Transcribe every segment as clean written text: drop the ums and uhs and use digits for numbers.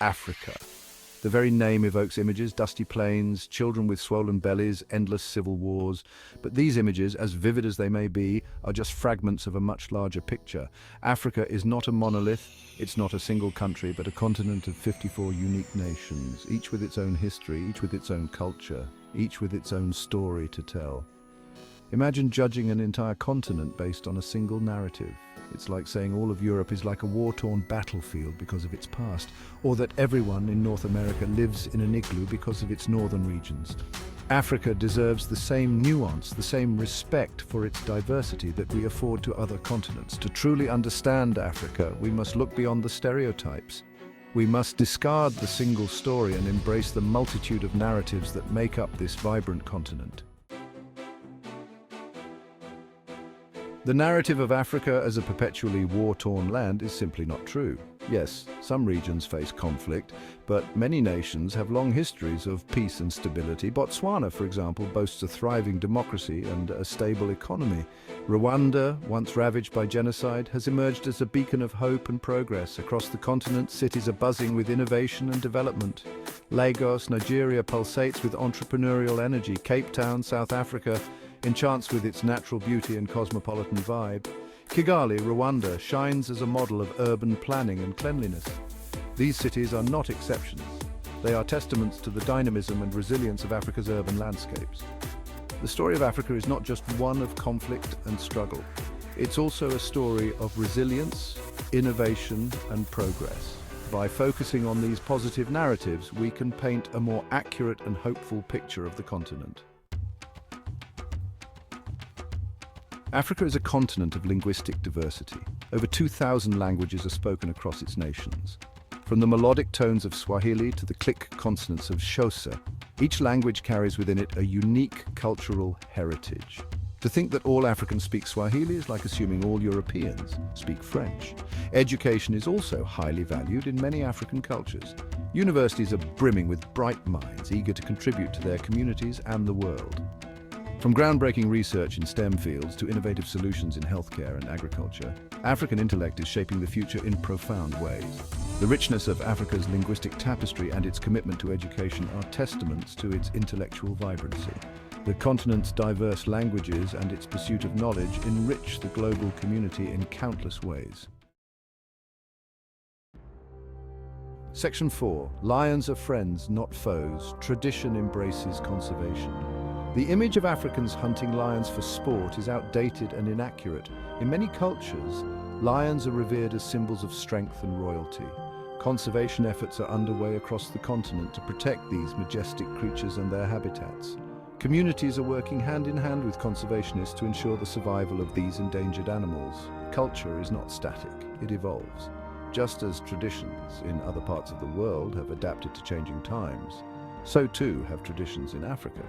Africa. The very name evokes images: dusty plains, children with swollen bellies, endless civil wars. But these images, as vivid as they may be, are just fragments of a much larger picture. Africa is not a monolith, it's not a single country, but a continent of 54 unique nations, each with its own history, each with its own culture, each with its own story to tell. Imagine judging an entire continent based on a single narrative. It's like saying all of Europe is like a war-torn battlefield because of its past, or that everyone in North America lives in an igloo because of its northern regions. Africa deserves the same nuance, the same respect for its diversity that we afford to other continents. To truly understand Africa, we must look beyond the stereotypes. We must discard the single story and embrace the multitude of narratives that make up this vibrant continent. The narrative of Africa as a perpetually war-torn land is simply not true. Yes, some regions face conflict, but many nations have long histories of peace and stability. Botswana, for example, boasts a thriving democracy and a stable economy. Rwanda, once ravaged by genocide, has emerged as a beacon of hope and progress. Across the continent, cities are buzzing with innovation and development. Lagos, Nigeria, pulsates with entrepreneurial energy. Cape Town, South Africa, enchants with its natural beauty and cosmopolitan vibe. Kigali, Rwanda, shines as a model of urban planning and cleanliness. These cities are not exceptions. They are testaments to the dynamism and resilience of Africa's urban landscapes. The story of Africa is not just one of conflict and struggle. It's also a story of resilience, innovation, and progress. By focusing on these positive narratives, we can paint a more accurate and hopeful picture of the continent. Africa is a continent of linguistic diversity. Over 2,000 languages are spoken across its nations. From the melodic tones of Swahili to the click consonants of Xhosa, each language carries within it a unique cultural heritage. To think that all Africans speak Swahili is like assuming all Europeans speak French. Education is also highly valued in many African cultures. Universities are brimming with bright minds eager to contribute to their communities and the world. From groundbreaking research in STEM fields to innovative solutions in healthcare and agriculture, African intellect is shaping the future in profound ways. The richness of Africa's linguistic tapestry and its commitment to education are testaments to its intellectual vibrancy. The continent's diverse languages and its pursuit of knowledge enrich the global community in countless ways. Section 4. Lions are friends, not foes. Tradition embraces conservation. The image of Africans hunting lions for sport is outdated and inaccurate. In many cultures, lions are revered as symbols of strength and royalty. Conservation efforts are underway across the continent to protect these majestic creatures and their habitats. Communities are working hand in hand with conservationists to ensure the survival of these endangered animals. Culture is not static, it evolves. Just as traditions in other parts of the world have adapted to changing times, so too have traditions in Africa.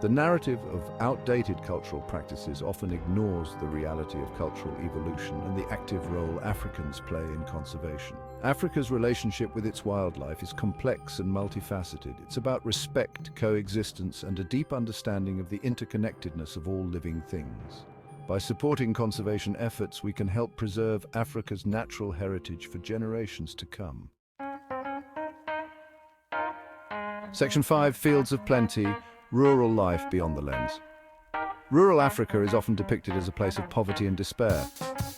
The narrative of outdated cultural practices often ignores the reality of cultural evolution and the active role Africans play in conservation. Africa's relationship with its wildlife is complex and multifaceted. It's about respect, coexistence, and a deep understanding of the interconnectedness of all living things. By supporting conservation efforts, we can help preserve Africa's natural heritage for generations to come. Section 5. Fields of Plenty. Rural life beyond the lens. Rural Africa is often depicted as a place of poverty and despair.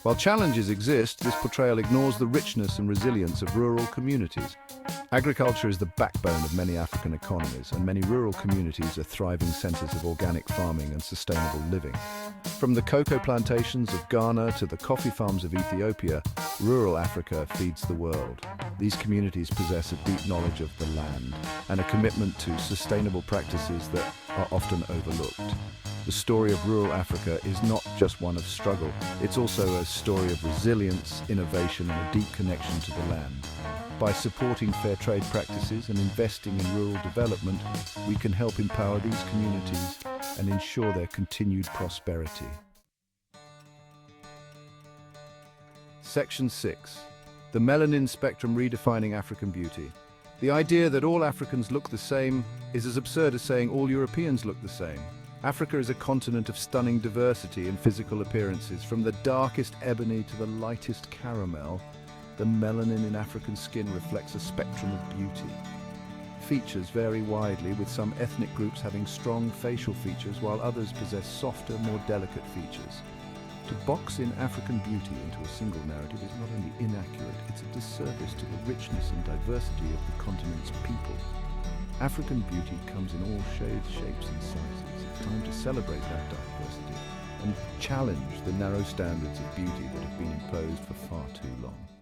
While challenges exist, this portrayal ignores the richness and resilience of rural communities. Agriculture is the backbone of many African economies, and many rural communities are thriving centers of organic farming and sustainable living. From the cocoa plantations of Ghana to the coffee farms of Ethiopia, rural Africa feeds the world. These communities possess a deep knowledge of the land and a commitment to sustainable practices that are often overlooked. The story of rural Africa is not just one of struggle, it's also a story of resilience, innovation, and a deep connection to the land. By supporting fair trade practices and investing in rural development, we can help empower these communities and ensure their continued prosperity. Section 6. The melanin spectrum redefining African beauty. The idea that all Africans look the same is as absurd as saying all Europeans look the same. Africa is a continent of stunning diversity in physical appearances. From the darkest ebony to the lightest caramel, The melanin in African skin reflects a spectrum of beauty. Features vary widely, with some ethnic groups having strong facial features while others possess softer, more delicate features. To box in African beauty into a single narrative is not only inaccurate, it's a disservice to the richness and diversity of the continent's people. African beauty comes in all shades, shapes and sizes. It's time to celebrate that diversity and challenge the narrow standards of beauty that have been imposed for far too long.